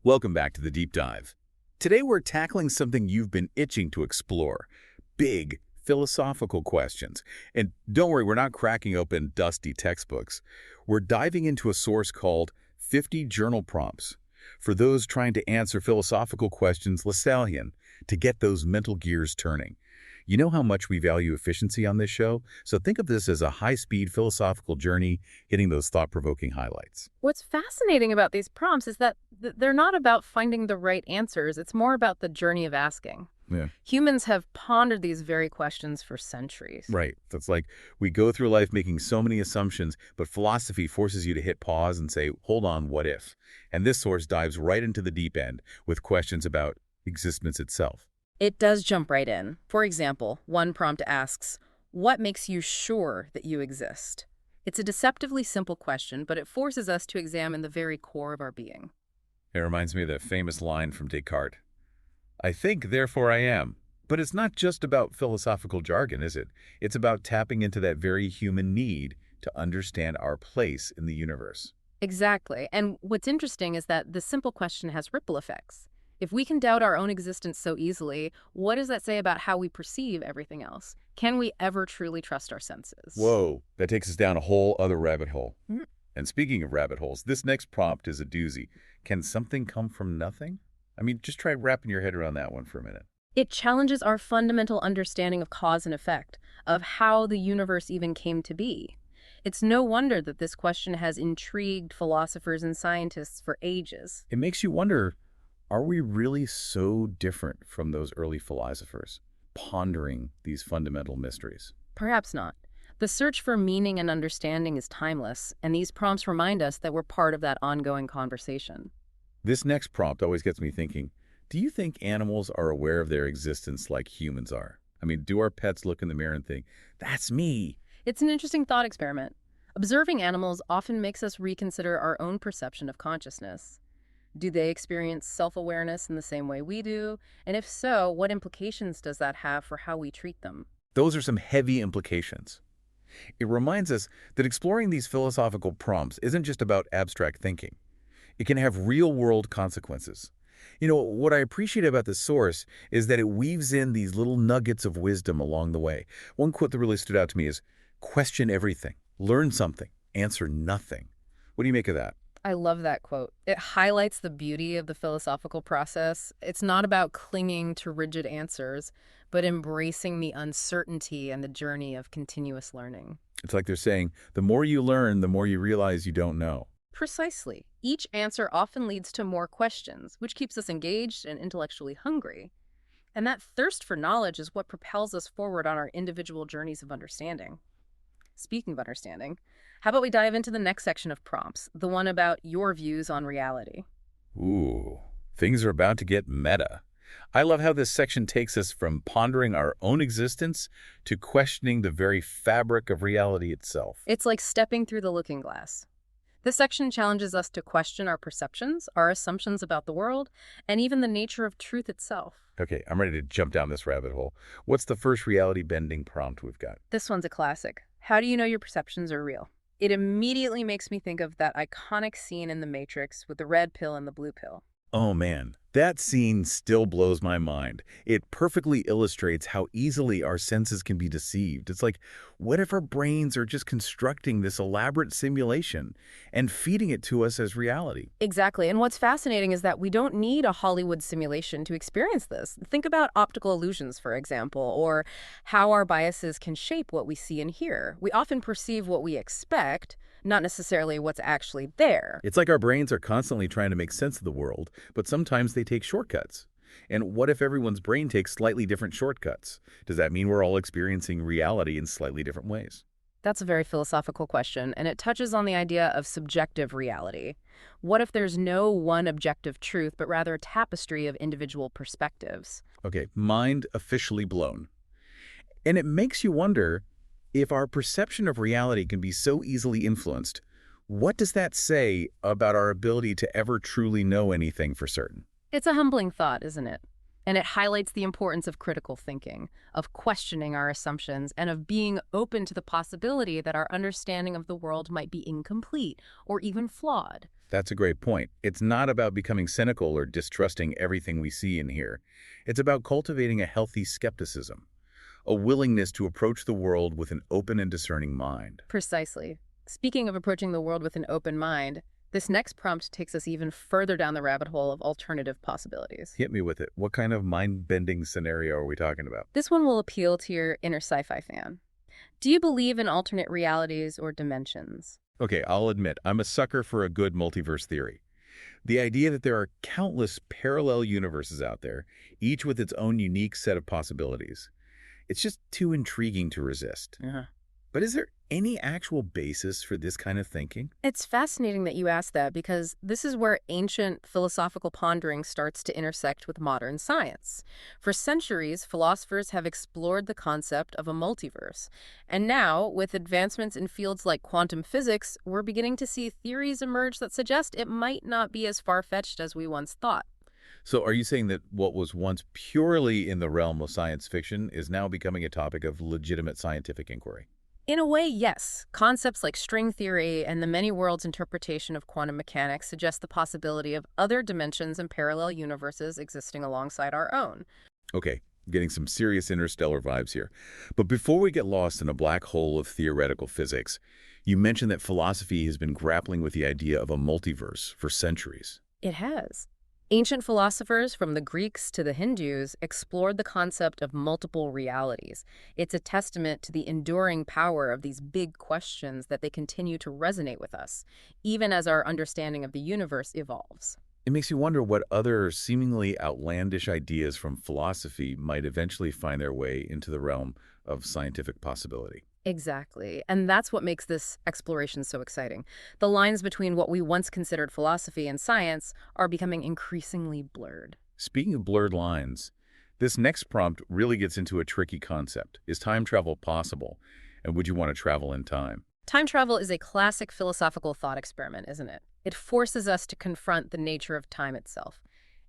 Welcome back to the Deep Dive. Today we're tackling something you've been itching to explore. Big, philosophical questions. And don't worry, we're not cracking open dusty textbooks. We're diving into a source called 50 Journal Prompts for those trying to answer philosophical questions Lasallian, to get those mental gears turning. You know how much we value efficiency on this show, so think of this as a high-speed philosophical journey hitting those thought-provoking highlights. What's fascinating about these prompts is that they're not about finding the right answers. It's more about the journey of asking. Yeah. Humans have pondered these very questions for centuries. Right. That's like we go through life making so many assumptions, but philosophy forces you to hit pause and say, hold on, what if? And this source dives right into the deep end with questions about existence itself. It does jump right in. For example, one prompt asks, what makes you sure that you exist? It's a deceptively simple question, but it forces us to examine the very core of our being. It reminds me of the famous line from Descartes. I think, therefore I am. But it's not just about philosophical jargon, is it? It's about tapping into that very human need to understand our place in the universe. Exactly. And what's interesting is that the simple question has ripple effects. If we can doubt our own existence so easily, what does that say about how we perceive everything else? Can we ever truly trust our senses? Whoa, that takes us down a whole other rabbit hole. And speaking of rabbit holes, this next prompt is a doozy. Can something come from nothing? I mean, just try wrapping your head around that one for a minute. It challenges our fundamental understanding of cause and effect, of how the universe even came to be. It's no wonder that this question has intrigued philosophers and scientists for ages. It makes you wonder, are we really so different from those early philosophers, pondering these fundamental mysteries? Perhaps not. The search for meaning and understanding is timeless, and these prompts remind us that we're part of that ongoing conversation. This next prompt always gets me thinking, do you think animals are aware of their existence like humans are? I mean, do our pets look in the mirror and think, that's me? It's an interesting thought experiment. Observing animals often makes us reconsider our own perception of consciousness. Do they experience self-awareness in the same way we do? And if so, what implications does that have for how we treat them? Those are some heavy implications. It reminds us that exploring these philosophical prompts isn't just about abstract thinking. It can have real-world consequences. You know, what I appreciate about this source is that it weaves in these little nuggets of wisdom along the way. One quote that really stood out to me is, question everything, learn something, answer nothing. What do you make of that? I love that quote. It highlights the beauty of the philosophical process. It's not about clinging to rigid answers, but embracing the uncertainty and the journey of continuous learning. It's like they're saying, the more you learn, the more you realize you don't know. Precisely. Each answer often leads to more questions, which keeps us engaged and intellectually hungry. And that thirst for knowledge is what propels us forward on our individual journeys of understanding. Speaking of understanding, how about we dive into the next section of prompts, the one about your views on reality? Ooh, things are about to get meta. I love how this section takes us from pondering our own existence to questioning the very fabric of reality itself. It's like stepping through the looking glass. This section challenges us to question our perceptions, our assumptions about the world, and even the nature of truth itself. Okay, I'm ready to jump down this rabbit hole. What's the first reality-bending prompt we've got? This one's a classic. How do you know your perceptions are real? It immediately makes me think of that iconic scene in The Matrix with the red pill and the blue pill. Oh man, that scene still blows my mind. It perfectly illustrates how easily our senses can be deceived. It's like, what if our brains are just constructing this elaborate simulation and feeding it to us as reality? Exactly. And what's fascinating is that we don't need a Hollywood simulation to experience this. Think about optical illusions, for example, or how our biases can shape what we see and hear. We often perceive what we expect, not necessarily what's actually there. It's like our brains are constantly trying to make sense of the world, but sometimes they take shortcuts. And what if everyone's brain takes slightly different shortcuts? Does that mean we're all experiencing reality in slightly different ways? That's a very philosophical question, and it touches on the idea of subjective reality. What if there's no one objective truth, but rather a tapestry of individual perspectives? Okay, mind officially blown. And it makes you wonder, if our perception of reality can be so easily influenced, what does that say about our ability to ever truly know anything for certain? It's a humbling thought, isn't it? And it highlights the importance of critical thinking, of questioning our assumptions, and of being open to the possibility that our understanding of the world might be incomplete or even flawed. That's a great point. It's not about becoming cynical or distrusting everything we see and hear. It's about cultivating a healthy skepticism, a willingness to approach the world with an open and discerning mind. Precisely. Speaking of approaching the world with an open mind, this next prompt takes us even further down the rabbit hole of alternative possibilities. Hit me with it. What kind of mind-bending scenario are we talking about? This one will appeal to your inner sci-fi fan. Do you believe in alternate realities or dimensions? Okay, I'll admit, I'm a sucker for a good multiverse theory. The idea that there are countless parallel universes out there, each with its own unique set of possibilities. It's just too intriguing to resist. But is there any actual basis for this kind of thinking? It's fascinating that you ask that because this is where ancient philosophical pondering starts to intersect with modern science. For centuries, philosophers have explored the concept of a multiverse. And now, with advancements in fields like quantum physics, we're beginning to see theories emerge that suggest it might not be as far-fetched as we once thought. So are you saying that what was once purely in the realm of science fiction is now becoming a topic of legitimate scientific inquiry? In a way, yes. Concepts like string theory and the many worlds interpretation of quantum mechanics suggest the possibility of other dimensions and parallel universes existing alongside our own. Okay, getting some serious interstellar vibes here. But before we get lost in a black hole of theoretical physics, you mentioned that philosophy has been grappling with the idea of a multiverse for centuries. It has. Ancient philosophers, from the Greeks to the Hindus, explored the concept of multiple realities. It's a testament to the enduring power of these big questions that they continue to resonate with us, even as our understanding of the universe evolves. It makes you wonder what other seemingly outlandish ideas from philosophy might eventually find their way into the realm of scientific possibility. Exactly. And that's what makes this exploration so exciting. The lines between what we once considered philosophy and science are becoming increasingly blurred. Speaking of blurred lines, this next prompt really gets into a tricky concept. Is time travel possible? And would you want to travel in time? Time travel is a classic philosophical thought experiment, isn't it? It forces us to confront the nature of time itself.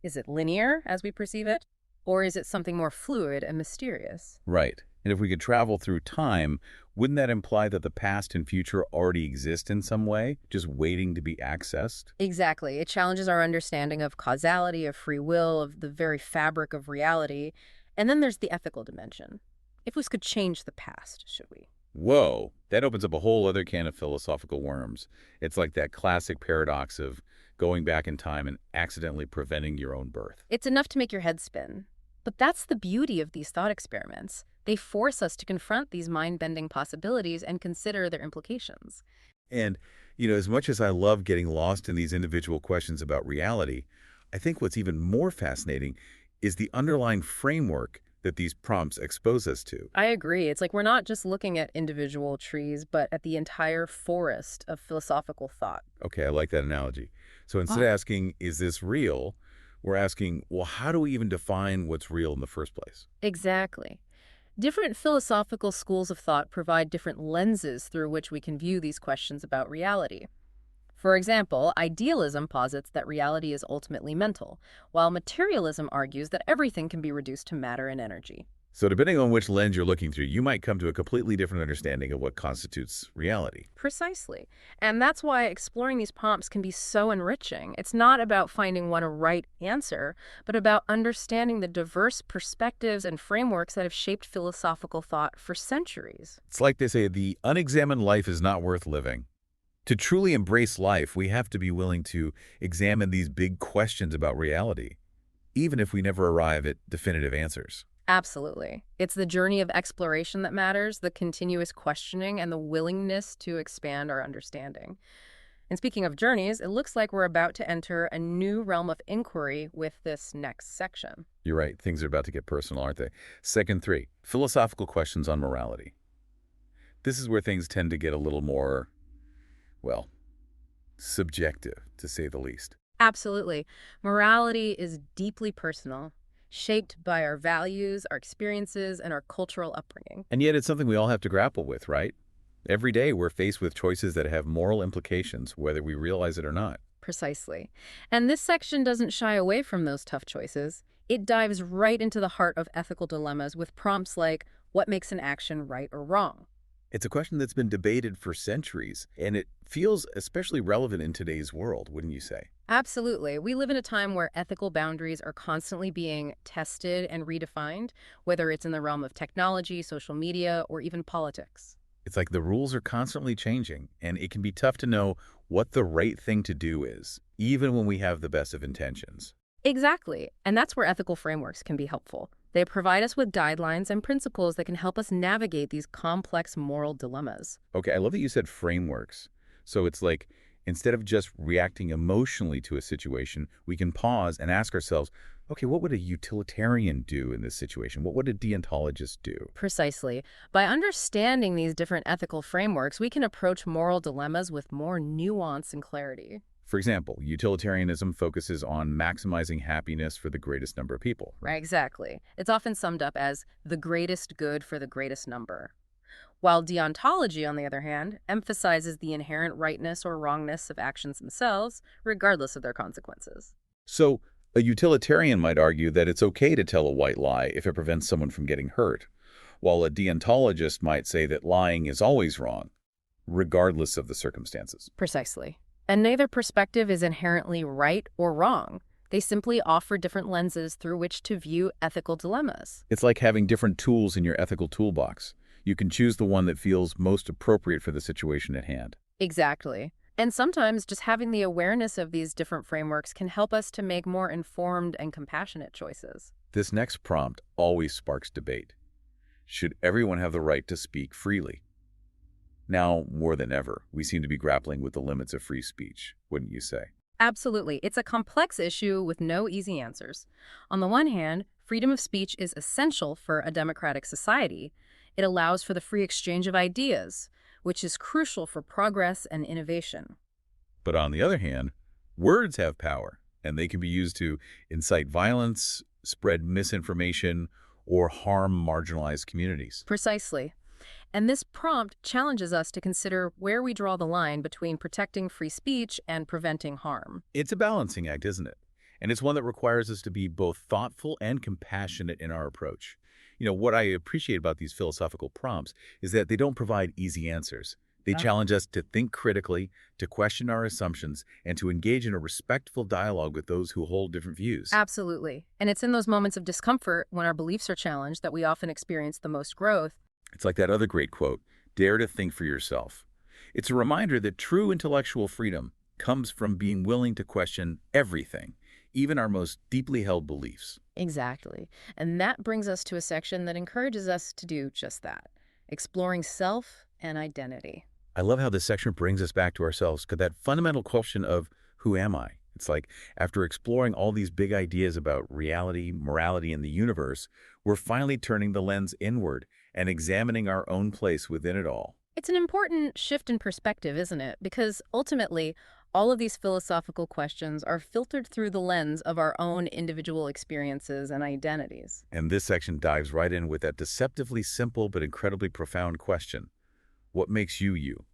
Is it linear as we perceive it? Or is it something more fluid and mysterious? Right. And if we could travel through time, wouldn't that imply that the past and future already exist in some way, just waiting to be accessed? Exactly. It challenges our understanding of causality, of free will, of the very fabric of reality. And then there's the ethical dimension. If we could change the past, should we? Whoa, that opens up a whole other can of philosophical worms. It's like that classic paradox of going back in time and accidentally preventing your own birth. It's enough to make your head spin. But that's the beauty of these thought experiments. They force us to confront these mind-bending possibilities and consider their implications. And, as much as I love getting lost in these individual questions about reality, I think what's even more fascinating is the underlying framework that these prompts expose us to. I agree. It's like we're not just looking at individual trees, but at the entire forest of philosophical thought. Okay, I like that analogy. So instead of asking, is this real, we're asking, well, how do we even define what's real in the first place? Exactly. Different philosophical schools of thought provide different lenses through which we can view these questions about reality. For example, idealism posits that reality is ultimately mental, while materialism argues that everything can be reduced to matter and energy. So depending on which lens you're looking through, you might come to a completely different understanding of what constitutes reality. Precisely. And that's why exploring these prompts can be so enriching. It's not about finding one right answer, but about understanding the diverse perspectives and frameworks that have shaped philosophical thought for centuries. It's like they say, the unexamined life is not worth living. To truly embrace life, we have to be willing to examine these big questions about reality, even if we never arrive at definitive answers. Absolutely. It's the journey of exploration that matters, the continuous questioning, and the willingness to expand our understanding. And speaking of journeys, it looks like we're about to enter a new realm of inquiry with this next section. You're right. Things are about to get personal, aren't they? Second 3, philosophical questions on morality. This is where things tend to get a little more, well, subjective, to say the least. Absolutely. Morality is deeply personal, shaped by our values, our experiences, and our cultural upbringing. And yet it's something we all have to grapple with, right? Every day we're faced with choices that have moral implications, whether we realize it or not. Precisely. And this section doesn't shy away from those tough choices. It dives right into the heart of ethical dilemmas with prompts like, what makes an action right or wrong? It's a question that's been debated for centuries, and it feels especially relevant in today's world, wouldn't you say? Absolutely. We live in a time where ethical boundaries are constantly being tested and redefined, whether it's in the realm of technology, social media, or even politics. It's like the rules are constantly changing, and it can be tough to know what the right thing to do is, even when we have the best of intentions. Exactly. And that's where ethical frameworks can be helpful. They provide us with guidelines and principles that can help us navigate these complex moral dilemmas. Okay, I love that you said frameworks. So it's like instead of just reacting emotionally to a situation, we can pause and ask ourselves, okay, what would a utilitarian do in this situation? What would a deontologist do? Precisely. By understanding these different ethical frameworks, we can approach moral dilemmas with more nuance and clarity. For example, utilitarianism focuses on maximizing happiness for the greatest number of people, Right, right? exactly. It's often summed up as the greatest good for the greatest number. While deontology, on the other hand, emphasizes the inherent rightness or wrongness of actions themselves, regardless of their consequences. So a utilitarian might argue that it's okay to tell a white lie if it prevents someone from getting hurt, while a deontologist might say that lying is always wrong, regardless of the circumstances. Precisely. And neither perspective is inherently right or wrong. They simply offer different lenses through which to view ethical dilemmas. It's like having different tools in your ethical toolbox. You can choose the one that feels most appropriate for the situation at hand. Exactly. And sometimes just having the awareness of these different frameworks can help us to make more informed and compassionate choices. This next prompt always sparks debate. Should everyone have the right to speak freely? Now, more than ever, we seem to be grappling with the limits of free speech, wouldn't you say? Absolutely. It's a complex issue with no easy answers. On the one hand, freedom of speech is essential for a democratic society. It allows for the free exchange of ideas, which is crucial for progress and innovation. But on the other hand, words have power, and they can be used to incite violence, spread misinformation, or harm marginalized communities. Precisely. And this prompt challenges us to consider where we draw the line between protecting free speech and preventing harm. It's a balancing act, isn't it? And it's one that requires us to be both thoughtful and compassionate in our approach. What I appreciate about these philosophical prompts is that they don't provide easy answers. They challenge us to think critically, to question our assumptions, and to engage in a respectful dialogue with those who hold different views. Absolutely. And it's in those moments of discomfort when our beliefs are challenged that we often experience the most growth. It's like that other great quote, dare to think for yourself. It's a reminder that true intellectual freedom comes from being willing to question everything, even our most deeply held beliefs. Exactly. And that brings us to a section that encourages us to do just that, exploring self and identity. I love how this section brings us back to ourselves, because that fundamental question of who am I? It's like after exploring all these big ideas about reality, morality, and the universe, we're finally turning the lens inward and examining our own place within it all. It's an important shift in perspective, isn't it? Because ultimately, all of these philosophical questions are filtered through the lens of our own individual experiences and identities. And this section dives right in with that deceptively simple but incredibly profound question. What makes you you?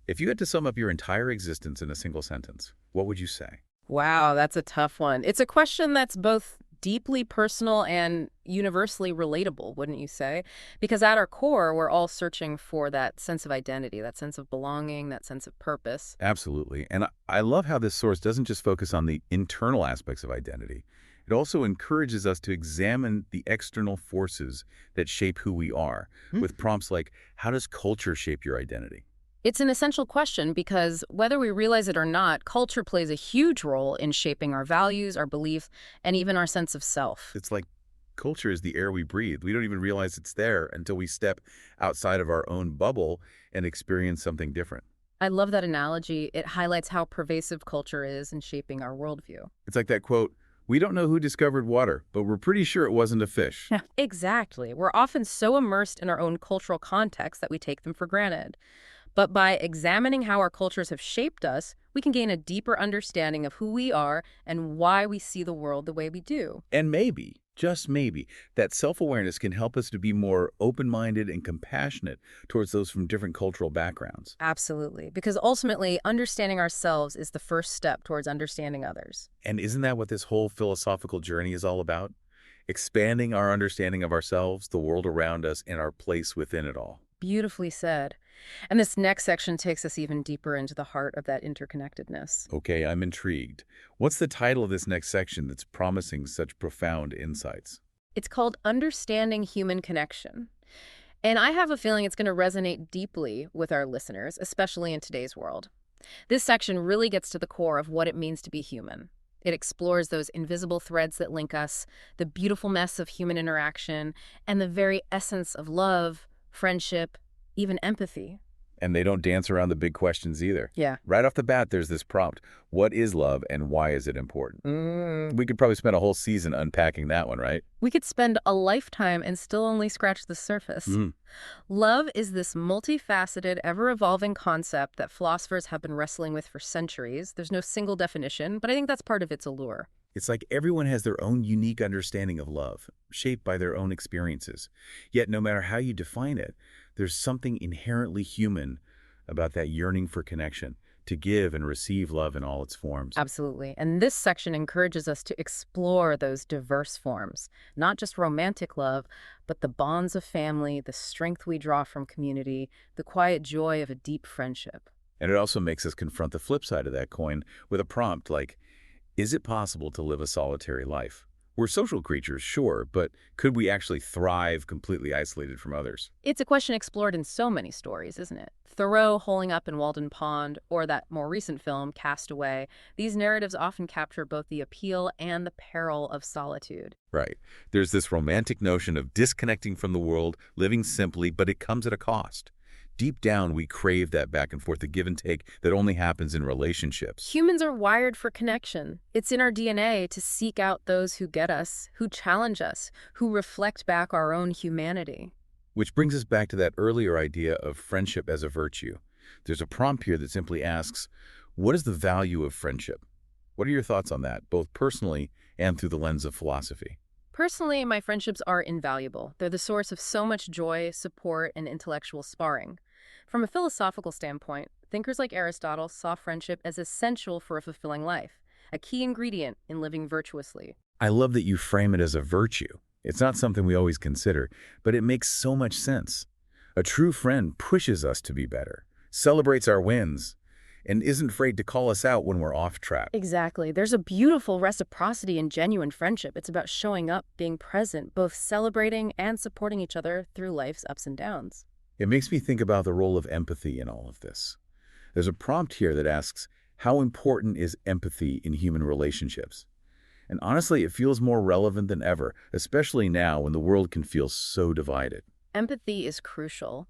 If you had to sum up your entire existence in a single sentence, what would you say? Wow, that's a tough one. It's a question that's both deeply personal and universally relatable, wouldn't you say? Because at our core, we're all searching for that sense of identity, that sense of belonging, that sense of purpose. Absolutely. And I love how this source doesn't just focus on the internal aspects of identity. It also encourages us to examine the external forces that shape who we are, with prompts like, how does culture shape your identity? It's an essential question because whether we realize it or not, culture plays a huge role in shaping our values, our beliefs, and even our sense of self. It's like culture is the air we breathe. We don't even realize it's there until we step outside of our own bubble and experience something different. I love that analogy. It highlights how pervasive culture is in shaping our worldview. It's like that quote, we don't know who discovered water, but we're pretty sure it wasn't a fish. Yeah, exactly. We're often so immersed in our own cultural context that we take them for granted. But by examining how our cultures have shaped us, we can gain a deeper understanding of who we are and why we see the world the way we do. And maybe, just maybe, that self-awareness can help us to be more open-minded and compassionate towards those from different cultural backgrounds. Absolutely. Because ultimately, understanding ourselves is the first step towards understanding others. And isn't that what this whole philosophical journey is all about? Expanding our understanding of ourselves, the world around us, and our place within it all. Beautifully said. And this next section takes us even deeper into the heart of that interconnectedness. Okay, I'm intrigued. What's the title of this next section that's promising such profound insights? It's called Understanding Human Connection. And I have a feeling it's going to resonate deeply with our listeners, especially in today's world. This section really gets to the core of what it means to be human. It explores those invisible threads that link us, the beautiful mess of human interaction, and the very essence of love, friendship, even empathy. And they don't dance around the big questions either. Yeah. Right off the bat, there's this prompt. What is love and why is it important? Mm. We could probably spend a whole season unpacking that one, right? We could spend a lifetime and still only scratch the surface. Love is this multifaceted, ever-evolving concept that philosophers have been wrestling with for centuries. There's no single definition, but I think that's part of its allure. It's like everyone has their own unique understanding of love, shaped by their own experiences. Yet no matter how you define it, there's something inherently human about that yearning for connection, to give and receive love in all its forms. Absolutely. And this section encourages us to explore those diverse forms, not just romantic love, but the bonds of family, the strength we draw from community, the quiet joy of a deep friendship. And it also makes us confront the flip side of that coin with a prompt like, is it possible to live a solitary life? We're social creatures, sure, but could we actually thrive completely isolated from others? It's a question explored in so many stories, isn't it? Thoreau holing up in Walden Pond, or that more recent film, Cast Away. These narratives often capture both the appeal and the peril of solitude. Right. There's this romantic notion of disconnecting from the world, living simply, but it comes at a cost. Deep down, we crave that back and forth, the give and take that only happens in relationships. Humans are wired for connection. It's in our DNA to seek out those who get us, who challenge us, who reflect back our own humanity. Which brings us back to that earlier idea of friendship as a virtue. There's a prompt here that simply asks, what is the value of friendship? What are your thoughts on that, both personally and through the lens of philosophy? Personally, my friendships are invaluable. They're the source of so much joy, support, and intellectual sparring. From a philosophical standpoint, thinkers like Aristotle saw friendship as essential for a fulfilling life, a key ingredient in living virtuously. I love that you frame it as a virtue. It's not something we always consider, but it makes so much sense. A true friend pushes us to be better, celebrates our wins, and isn't afraid to call us out when we're off track. Exactly. There's a beautiful reciprocity in genuine friendship. It's about showing up, being present, both celebrating and supporting each other through life's ups and downs. It makes me think about the role of empathy in all of this. There's a prompt here that asks, how important is empathy in human relationships? And honestly, it feels more relevant than ever, especially now when the world can feel so divided. Empathy is crucial.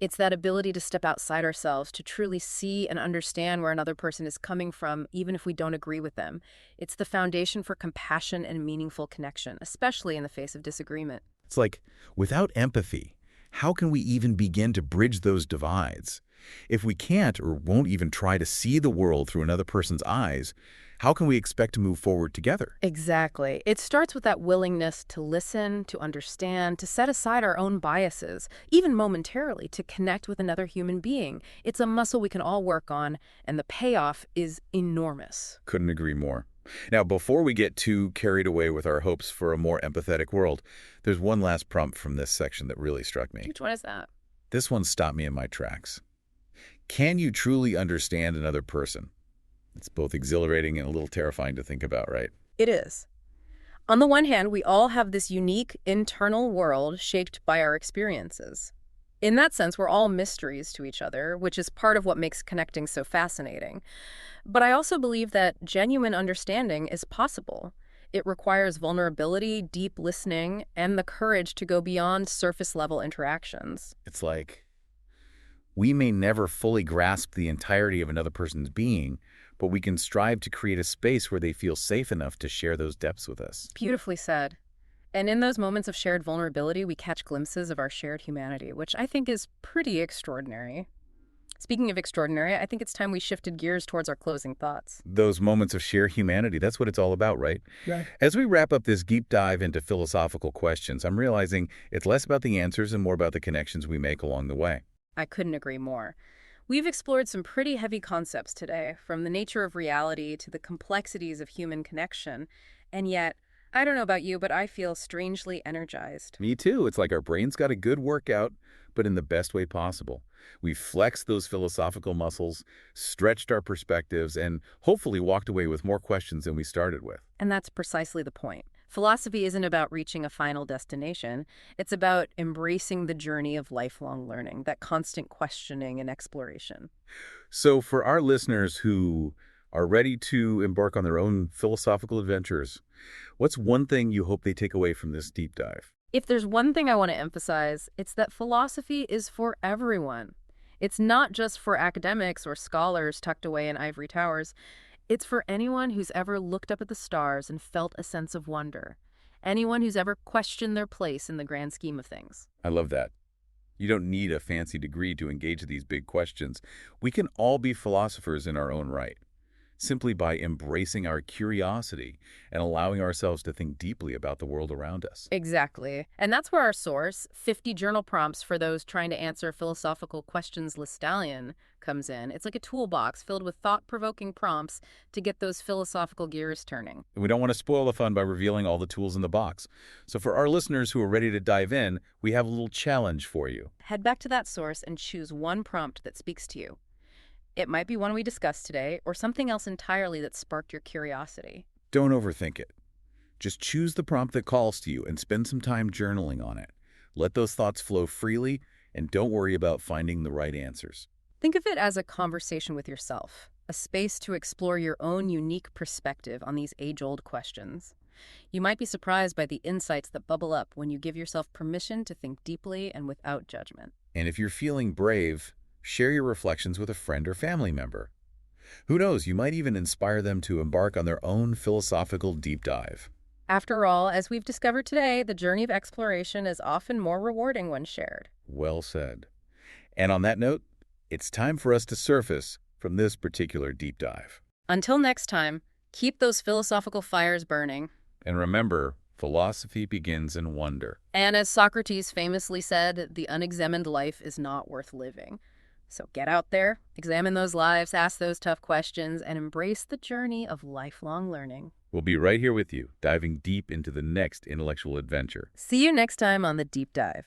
It's that ability to step outside ourselves, to truly see and understand where another person is coming from, even if we don't agree with them. It's the foundation for compassion and meaningful connection, especially in the face of disagreement. It's like, without empathy, how can we even begin to bridge those divides? If we can't or won't even try to see the world through another person's eyes, how can we expect to move forward together? Exactly. It starts with that willingness to listen, to understand, to set aside our own biases, even momentarily, to connect with another human being. It's a muscle we can all work on, and the payoff is enormous. Couldn't agree more. Now, before we get too carried away with our hopes for a more empathetic world, there's one last prompt from this section that really struck me. Which one is that? This one stopped me in my tracks. Can you truly understand another person? It's both exhilarating and a little terrifying to think about, right? It is. On the one hand, we all have this unique internal world shaped by our experiences. In that sense, we're all mysteries to each other, which is part of what makes connecting so fascinating. But I also believe that genuine understanding is possible. It requires vulnerability, deep listening, and the courage to go beyond surface-level interactions. It's like we may never fully grasp the entirety of another person's being, but we can strive to create a space where they feel safe enough to share those depths with us. Beautifully said. And in those moments of shared vulnerability, we catch glimpses of our shared humanity, which I think is pretty extraordinary. Speaking of extraordinary, I think it's time we shifted gears towards our closing thoughts. Those moments of shared humanity, that's what it's all about, right? Right. As we wrap up this deep dive into philosophical questions, I'm realizing it's less about the answers and more about the connections we make along the way. I couldn't agree more. We've explored some pretty heavy concepts today, from the nature of reality to the complexities of human connection, and yet I don't know about you, but I feel strangely energized. Me too. It's like our brains got a good workout, but in the best way possible. We flexed those philosophical muscles, stretched our perspectives, and hopefully walked away with more questions than we started with. And that's precisely the point. Philosophy isn't about reaching a final destination. It's about embracing the journey of lifelong learning, that constant questioning and exploration. So for our listeners who are ready to embark on their own philosophical adventures, what's one thing you hope they take away from this deep dive? If there's one thing I want to emphasize, it's that philosophy is for everyone. It's not just for academics or scholars tucked away in ivory towers. It's for anyone who's ever looked up at the stars and felt a sense of wonder. Anyone who's ever questioned their place in the grand scheme of things. I love that. You don't need a fancy degree to engage these big questions. We can all be philosophers in our own right, simply by embracing our curiosity and allowing ourselves to think deeply about the world around us. Exactly. And that's where our source, 50 journal prompts for those trying to answer philosophical questions Lasallian, comes in. It's like a toolbox filled with thought-provoking prompts to get those philosophical gears turning. And we don't want to spoil the fun by revealing all the tools in the box. So for our listeners who are ready to dive in, we have a little challenge for you. Head back to that source and choose one prompt that speaks to you. It might be one we discussed today, or something else entirely that sparked your curiosity. Don't overthink it. Just choose the prompt that calls to you and spend some time journaling on it. Let those thoughts flow freely, and don't worry about finding the right answers. Think of it as a conversation with yourself, a space to explore your own unique perspective on these age-old questions. You might be surprised by the insights that bubble up when you give yourself permission to think deeply and without judgment. And if you're feeling brave, share your reflections with a friend or family member. Who knows, you might even inspire them to embark on their own philosophical deep dive. After all, as we've discovered today, the journey of exploration is often more rewarding when shared. Well said. And on that note, it's time for us to surface from this particular deep dive. Until next time, keep those philosophical fires burning. And remember, philosophy begins in wonder. And as Socrates famously said, the unexamined life is not worth living. So get out there, examine those lives, ask those tough questions, and embrace the journey of lifelong learning. We'll be right here with you, diving deep into the next intellectual adventure. See you next time on The Deep Dive.